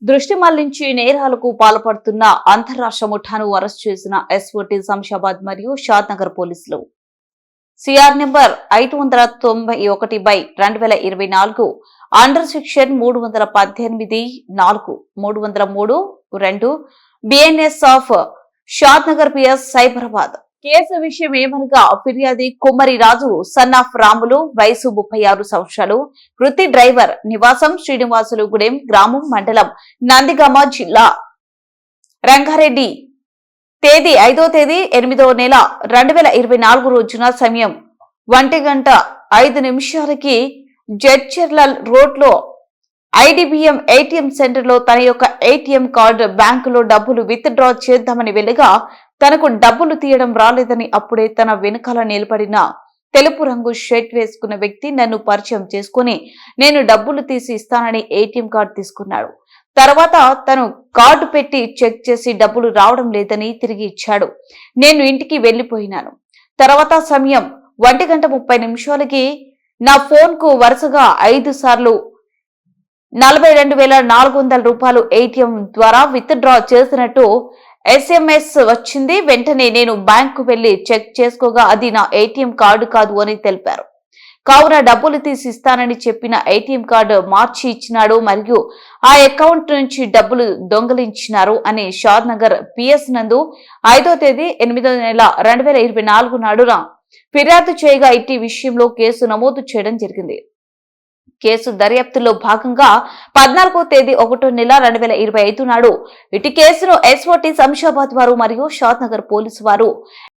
దృష్టి మళ్లించి నేరాలకు పాల్పడుతున్న అంతర్రాష్ట్ర ముఠాను అరెస్ట్ చేసిన ఎస్ఓటీ శంషాబాద్ మరియు షాద్ నగర్ పోలీసులు. CR number 591/2024 under section 318(4)303(2) BNS of Shad Nagar PS Cyberabad. Case విషయం ఏమనగా ఫిర్యాది కుమ్మరి రాజు సన్నాఫ్ రాములు, వయసు 36 సంవత్సరాలు, వృత్తి డ్రైవర్, నివాసం శ్రీనివాసులు గుడెం గ్రామం, మండలం నందిగామ, జిల్లా రంగారెడ్డి. తేదీ 5/8/2024 రోజున సమయం 1:05 జడ్చర్ల రోడ్లో ఐడిబిఎం ఏటీఎం సెంటర్ లో తన యొక్క ఏటీఎం కార్డు బ్యాంకులో డబ్బులు విత్ డ్రా చేద్దామని వెళ్ళగా తనకు డబ్బులు తీయడం రాలేదని అప్పుడే తన వెనుకాల నిలబడిన తెలుపు రంగు షర్ట్ వేసుకున్న వ్యక్తి నన్ను పరిచయం చేసుకుని నేను డబ్బులు తీసి ఇస్తానని ఏటీఎం కార్డు తీసుకున్నాడు. తర్వాత తను కార్డు పెట్టి చెక్ చేసి డబ్బులు రావడం లేదని తిరిగి ఇచ్చాడు. నేను ఇంటికి వెళ్లిపోయినాను. తర్వాత సమయం 1:30 నా ఫోన్ కు వరుసగా 5 సార్లు 42,400 రూపాయలు ఏటీఎం ద్వారా విత్ డ్రా చేసినట్టు SMS వచ్చింది. వెంటనే నేను బ్యాంకు వెళ్లి చెక్ చేసుకోగా అది నా ఏటీఎం కార్డు కాదు అని తెలిపారు. కావున డబ్బులు తీసి ఇస్తానని చెప్పిన ఏటీఎం కార్డు మార్చి ఇచ్చినాడు మరియు ఆ అకౌంట్ నుంచి డబ్బులు దొంగిలించినారు అని షాద్ నగర్ పిఎస్ నందు 5/8/2024 నాడున ఫిర్యాదు చేయగా ఇట్టి విషయంలో కేసు నమోదు చేయడం జరిగింది. కేసు దర్యాప్తులో భాగంగా 14/1/2025 నాడు ఇటు కేసును ఎస్ఓటీ శంషాబాద్ వారు మరియు షాద్ నగర్ పోలీసు వారు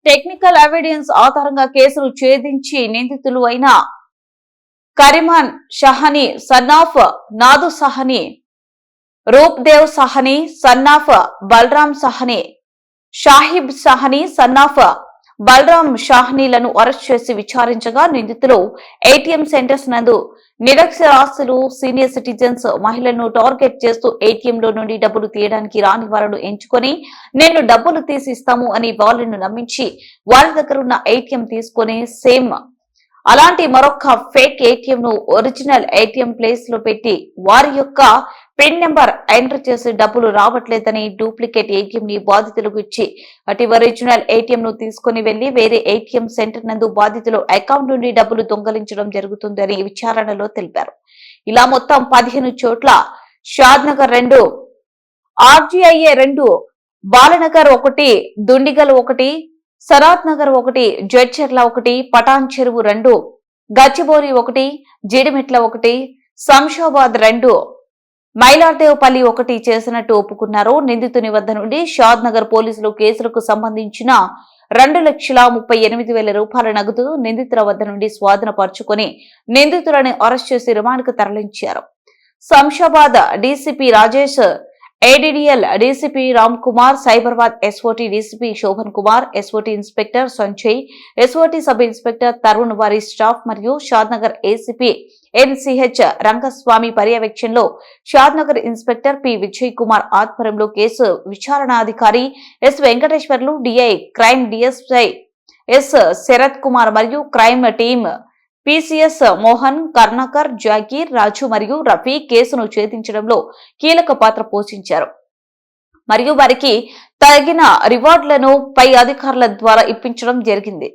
టెక్నికల్ ఎవిడెన్స్ ఆధారంగా కేసును ఛేదించి నిందితులు అయిన Kariman Shahani son of Nadu Sahani, Roop Dev Sahani son of Balram Sahani, Shahib Sahani son of Balram షాహనీలను అరెస్ట్ చేసి విచారించగా నిందితులు ఏటీఎం సెంటర్స్ నందు నిరక్షరాస్యులు, సీనియర్ సిటిజన్స్, మహిళలను టార్గెట్ చేస్తూ ఏటీఎంలో నుండి డబ్బులు తీయడానికి రాని వారిని ఎంచుకొని నేను డబ్బులు తీసి ఇస్తాము అని వాళ్ళను నమ్మించి వారి దగ్గర ఉన్న ఏటీఎం తీసుకొని సేమ్ అలాంటి మరొక ఫేక్ ఏటీఎం ను ఒరిజినల్ ఏటీఎం ప్లేస్ లో పెట్టి వారి యొక్క పిన్ నెంబర్ ఎంటర్ చేసి డబ్బులు రావట్లేదని డూప్లికేట్ ఏటీఎం ని బాధితులకు ఇచ్చి అటు ఒరిజినల్ ఏటీఎం ను తీసుకుని వెళ్లి వేరే ఏటీఎం సెంటర్ నందు బాధితులు అకౌంట్ నుండి డబ్బులు దొంగలించడం జరుగుతుందని విచారణలో తెలిపారు. ఇలా మొత్తం 15 చోట్ల షాద్ నగర్ 2, RGIA 2, బాలనగర్ 1, దుండిగల్ 1, సరాత్ నగర్ 1, జడ్చర్ల 1, పటాన్ చెరువు 2, గచ్చిబౌలి 1, జీడిమెట్ల 1, శంషాబాద్ 2, మైలార్దేవపల్లి 1 చేసినట్టు ఒప్పుకున్నారు. నిందితుని వద్ద నుండి షాద్ నగర్ పోలీసులు కేసులకు సంబంధించిన 2,38,000 రూపాయల నగదు నిందితుల వద్ద నుండి స్వాధీనపరుచుకుని నిందితులను అరెస్ట్ చేసి రిమాండ్కు తరలించారు. Shamshabad DCP Rajesh, ADDL DCP Ram Kumar, Cyberabad SOT DCP Shobhan Kumar, SOT inspector Sanjay, SOT sub inspector Tarun వారి స్టాఫ్ మరియు Shadnagar ACP NCH Rangaswamy పర్యవేక్షణలో Shadnagar inspector P Vijay Kumar ఆధ్వర్యంలో కేసు విచారణాధికారి S Venkateswarlu, DI crime DSI S Sarath Kumar మరియు crime team PCS Mohan, Karnakar, Zakir, Raju మరియు రఫీ కేసును ఛేదించడంలో కీలక పాత్ర పోషించారు మరియు వారికి తగిన రివార్డులను పై అధికారుల ద్వారా ఇప్పించడం జరిగింది.